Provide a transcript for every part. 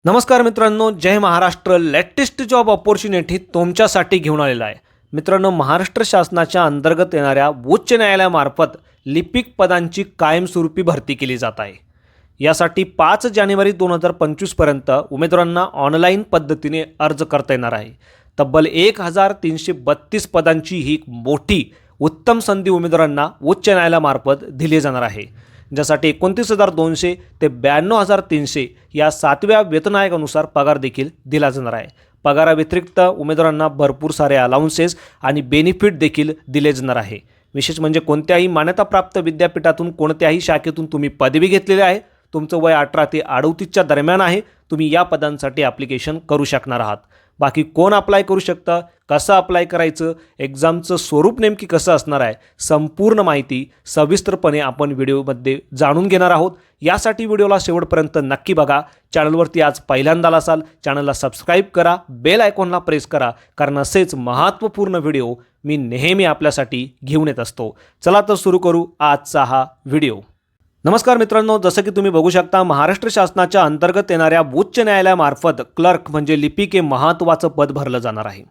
नमस्कार मित्रांनो, जय Maharashtra. Latest job opportunity तुमच्यासाठी घेऊन आलेला आहे. मित्रांनो, महाराष्ट्र शासनाच्या अंतर्गत येणाऱ्या उच्च न्यायालयामार्फत लिपिक पदांची कायमस्वरूपी भरती केली जात आहे. यासाठी 5 जानेवारी 2025 पर्यंत उमेदवारांना ऑनलाईन पद्धतीने अर्ज करता येणार आहे. तब्बल 1332 पदांची ही मोठी उत्तम संधी उमेदवारांना उच्च न्यायालयामार्फत दिली जाणार आहे. ज्यासाठी 29,200 ते 92,300 या 7व्या वेतन आयोगानुसार पगार देखील दिला जाणार आहे. पगाराव्यतिरिक्त उमेदवारांना भरपूर सारे अलाउन्सेस आणि बेनिफिट देखील दिले जाणार आहे. विशेष म्हणजे कोणत्याही मान्यताप्राप्त विद्यापीठातून कोणत्याही शाखेतून तुम्ही पदवी घेतलेली आहे, तुमचं वय 18 ते 38च्या दरम्यान आहे, तुम्ही या पदांसाठी ॲप्लिकेशन करू शकणार आहात. बाकी कोण अप्लाय करू शकता, कसं अप्लाय करायचं, एक्झामचं स्वरूप नेमकी कसं असणार आहे, संपूर्ण माहिती सविस्तरपणे आपण व्हिडिओमध्ये जाणून घेणार आहोत. यासाठी व्हिडिओला शेवटपर्यंत नक्की बघा. चॅनलवरती आज पहिल्यांदा असाल, चॅनलला सबस्क्राईब करा, बेल आयकॉनला प्रेस करा, कारण असेच महत्त्वपूर्ण व्हिडिओ मी नेहमी आपल्यासाठी घेऊन येत असतो. चला तर सुरू करू आजचा हा व्हिडिओ. नमस्कार मित्रांनो, जसं की तुम्ही बघू शकता, महाराष्ट्र शासनाच्या अंतर्गत येणाऱ्या उच्च न्यायालयामार्फत क्लर्क म्हणजे लिपिक हे महत्त्वाचं पद भरलं जाणार आहे.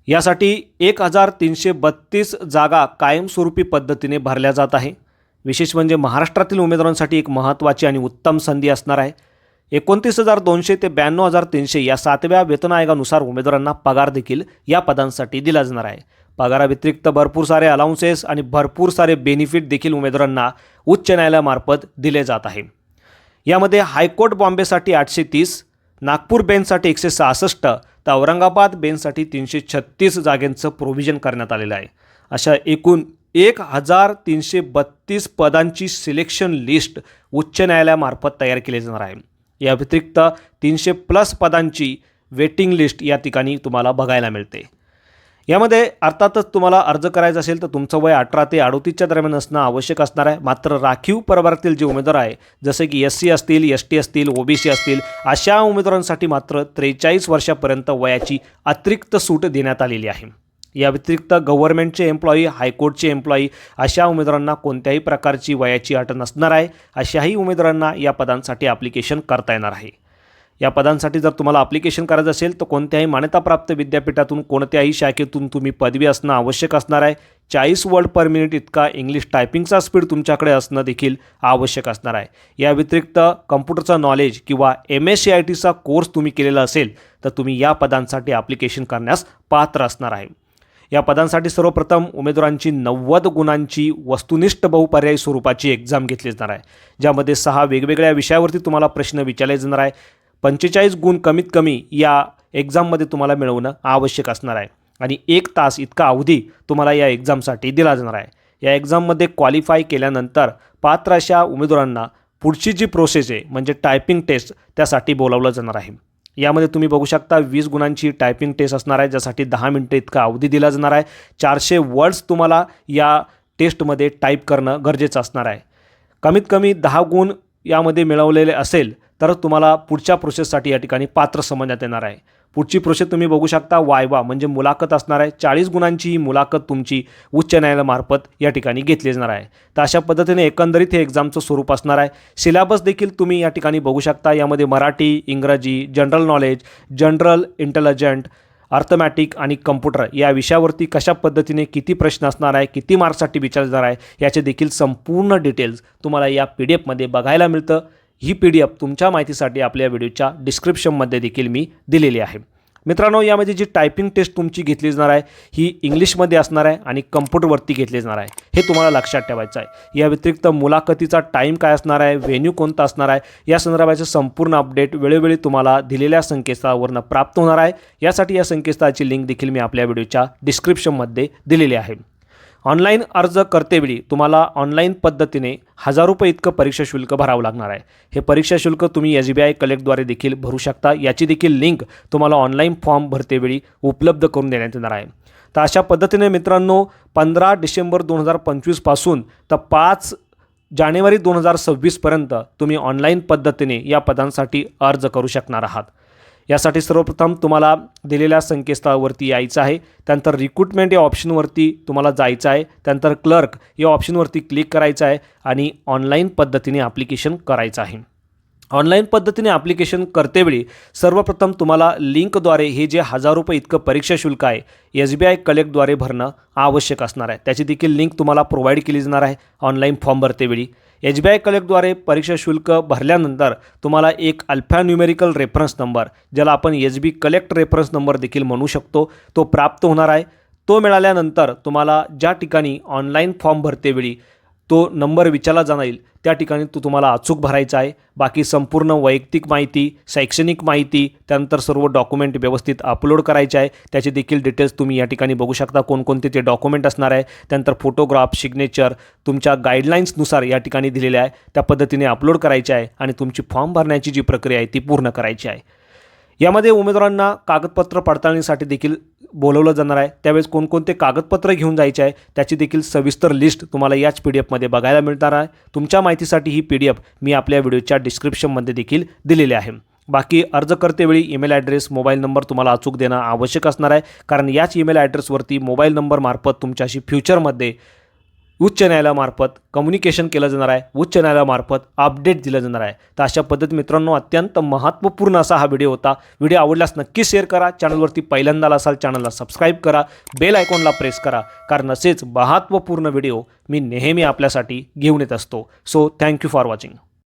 यासाठी 1332 जागा कायमस्वरूपी पद्धतीने भरल्या जात आहे. विशेष म्हणजे महाराष्ट्रातील उमेदवारांसाठी एक महत्त्वाची आणि उत्तम संधी असणार आहे. 29,200 ते 92,300 या 7व्या वेतन आयोगानुसार उमेदवारांना पगार देखील या पदांसाठी दिला जाणार आहे. पगाराव्यतिरिक्त भरपूर सारे अलाउन्सेस आणि भरपूर सारे बेनिफिट देखील उमेदवारांना उच्च न्यायालयामार्फत दिले जात आहे. यामध्ये हायकोर्ट बॉम्बेसाठी 830, नागपूर बेंचसाठी 166 तर औरंगाबाद बेंचसाठी 336 जागांचं प्रोव्हिजन करण्यात आलेलं आहे. अशा एकूण 1332 पदांची सिलेक्शन लिस्ट उच्च न्यायालयामार्फत तयार केली जाणार आहे. या व्यतिरिक्त 300+ पदांची वेटिंग लिस्ट या ठिकाणी तुम्हाला बघायला मिळते. यामध्ये अर्थातच तुम्हाला अर्ज करायचा असेल तर तुमचं वय 18 ते 38च्या दरम्यान असणं आवश्यक असणार आहे. मात्र राखीव प्रवर्गातील जे उमेदवार आहे, जसे की SC असतील, ST असतील, OBC असतील, अशा उमेदवारांसाठी मात्र 43 वर्षापर्यंत वयाची अतिरिक्त सूट देण्यात आलेली आहे. या व्यतिरिक्त गव्हर्नमेंटचे एम्प्लॉई, हायकोर्टचे एम्प्लॉई अशा उमेदवारांना कोणत्याही प्रकारची वयाची अट नसणार आहे. अशाही उमेदवारांना या पदांसाठी ॲप्लिकेशन करता येणार आहे. या पदांसाठी जर तुम्हाला ॲप्लिकेशन करायचं असेल तर कोणत्याही मान्यताप्राप्त विद्यापीठातून कोणत्याही शाखेतून तुम्ही पदवी असणं आवश्यक असणार आहे. 40 वर्ड पर मिनिट इतका इंग्लिश टायपिंगचा स्पीड तुमच्याकडे असणं देखील आवश्यक असणार आहे. या व्यतिरिक्त कम्प्युटरचं नॉलेज किंवा MSCITचा कोर्स तुम्ही केलेला असेल तर तुम्ही या पदांसाठी ॲप्लिकेशन करण्यास पात्र असणार आहे. या पदांसाठी सर्वप्रथम उमेदवारांची 90 गुणांची वस्तुनिष्ठ बहुपर्यायी स्वरूपाची एक्झाम घेतली जाणार आहे. ज्यामध्ये 6 वेगवेगळ्या विषयावरती तुम्हाला प्रश्न विचारले जाणार आहे. 45 गुण कमीत कमी या एक्झाममध्ये तुम्हाला मिळवणं आवश्यक असणार आहे आणि 1 तास इतका अवधी तुम्हाला या एक्झामसाठी दिला जाणार आहे. या एक्झाममध्ये क्वालिफाय केल्यानंतर पात्र अशा उमेदवारांना पुढची जी प्रोसेस आहे म्हणजे टायपिंग टेस्ट त्यासाठी बोलावलं जाणार आहे. यामध्ये तुम्ही बघू शकता 20 गुणांची टायपिंग टेस्ट असणार आहे, ज्यासाठी 10 मिनिटं इतका अवधी दिला जाणार आहे. 400 वर्ड्स तुम्हाला या टेस्टमध्ये टाईप करणं गरजेचं असणार आहे. कमीत कमी 10 गुण यामध्ये मिळवलेले असेल तर तुम्हाला पुढच्या प्रोसेससाठी या ठिकाणी पात्र समजण्यात येणार आहे. पुढची प्रोसेस तुम्ही बघू शकता, वायवा म्हणजे मुलाखत असणार आहे. 40 गुणांची ही मुलाखत तुमची उच्च न्यायालयामार्फत या ठिकाणी घेतली जाणार आहे. तर अशा पद्धतीने एकंदरीत हे एक्झामचं स्वरूप असणार आहे. सिलेबस देखील तुम्ही या ठिकाणी बघू शकता. यामध्ये मराठी, इंग्रजी, general knowledge, general intelligent, arithmetic आणि कम्प्युटर या विषयावरती कशा पद्धतीने किती प्रश्न असणार आहे, किती मार्क्ससाठी विचारले जाणार आहे, याचे देखील संपूर्ण डिटेल्स तुम्हाला या PDF मध्ये बघायला मिळतं. ही PDF तुमच्या माहितीसाठी आपल्या व्हिडिओच्या डिस्क्रिप्शनमध्ये देखील मी दिलेली आहे. मित्रांनो, यामध्ये जी टायपिंग टेस्ट तुमची घेतली जाणार आहे ही इंग्लिशमध्ये असणार आहे आणि कम्प्युटरवरती घेतली जाणार आहे, हे तुम्हाला लक्षात ठेवायचं आहे. या व्यतिरिक्त मुलाखतीचा टाईम काय असणार आहे, व्हेन्यू कोणता असणार आहे, या संदर्भाचे संपूर्ण अपडेट वेळोवेळी तुम्हाला दिलेल्या संकेतस्थळावरून प्राप्त होणार आहे. यासाठी या संकेतस्थळाची लिंक देखील मी आपल्या व्हिडिओच्या डिस्क्रिप्शनमध्ये दिलेली आहे. ऑनलाईन अर्ज करतेवेळी तुम्हाला ऑनलाईन पद्धतीने 1000 रुपये इतकं परीक्षा शुल्क भरावं लागणार आहे. हे परीक्षा शुल्क तुम्ही SBI कलेक्टद्वारे देखील भरू शकता. याची देखील लिंक तुम्हाला ऑनलाईन फॉर्म भरतेवेळी उपलब्ध करून देण्यात येणार आहे. तर अशा पद्धतीने मित्रांनो 15 डिसेंबर 2025 पासून तर 5 जानेवारी 2026 पर्यंत तुम्ही ऑनलाईन पद्धतीने या पदांसाठी अर्ज करू शकणार आहात. यासाठी सर्वप्रथम तुम्हाला दिलेल्या संकेतस्थळावरती यायचं आहे. त्यानंतर रिक्रुटमेंट या ऑप्शनवरती तुम्हाला जायचं आहे. त्यानंतर क्लर्क या ऑप्शनवरती क्लिक करायचं आहे आणि ऑनलाईन पद्धतीने ॲप्लिकेशन करायचं आहे. ऑनलाईन पद्धतीने ॲप्लिकेशन करतेवेळी सर्वप्रथम तुम्हाला लिंकद्वारे हे जे 1000 रुपये इतकं परीक्षा शुल्क आहे SBI कलेक्टद्वारे भरणं आवश्यक असणार आहे. त्याची देखील लिंक तुम्हाला प्रोव्हाइड केली जाणार आहे ऑनलाईन फॉर्म भरतेवेळी. SBI कलेक्टद्वारे परीक्षा शुल्क भरल्यानंतर तुम्हाला एक अल्फान्यूमेरिकल रेफरन्स नंबर, ज्याला आपण SB कलेक्ट रेफरन्स नंबर देखील म्हणू शकतो, तो प्राप्त होणार आहे. तो मिळाल्यानंतर तुम्हाला ज्या ठिकाणी ऑनलाईन फॉर्म भरतेवेळी तो नंबर विचारला जाईल त्या ठिकाणी तो तुम्हाला अचूक भरायचा आहे. बाकी संपूर्ण वैयक्तिक माहिती, शैक्षणिक माहिती, त्यानंतर सर्व डॉक्युमेंट व्यवस्थित अपलोड करायचे आहे. त्याचे देखील डिटेल्स तुम्ही या ठिकाणी बघू शकता, कोणकोणते ते डॉक्युमेंट असणार आहे. त्यानंतर फोटोग्राफ, सिग्नेचर तुमच्या गाईडलाईन्सनुसार या ठिकाणी दिलेले आहे त्या पद्धतीने अपलोड करायचे आहे आणि तुमची फॉर्म भरण्याची जी प्रक्रिया आहे ती पूर्ण करायची आहे. यामध्ये उमेदवारांना कागदपत्र पडताळणीसाठी देखील बोलवलं जाणार आहे. त्यावेळेस कोणकोणते कागदपत्र घेऊन जायचे आहे त्याची देखील सविस्तर लिस्ट तुम्हाला याच PDF मध्ये बघायला मिळणार आहे. तुमच्या माहितीसाठी ही PDF मी आपल्या व्हिडिओच्या डिस्क्रिप्शनमध्ये देखील दिलेली आहे. बाकी अर्ज करतेवेळी ईमेल ॲड्रेस, मोबाईल नंबर तुम्हाला अचूक देणं आवश्यक असणार आहे, कारण याच ईमेल ॲड्रेसवरती मोबाईल नंबरमार्फत तुमच्याशी फ्युचरमध्ये उच्च न्यायालयामार्फत कम्युनिकेशन केलं जाणार आहे, उच्च न्यायालयामार्फत अपडेट दिलं जाणार आहे. तर अशा पद्धती मित्रांनो अत्यंत महत्त्वपूर्ण असा हा व्हिडिओ होता. व्हिडिओ आवडल्यास नक्की शेअर करा. चॅनलवरती पहिल्यांदा असाल चॅनलला सबस्क्राईब करा, बेल आयकॉनला प्रेस करा, कारण असेच महत्त्वपूर्ण व्हिडिओ मी नेहमी आपल्यासाठी घेऊन येत असतो. So thank you for watching.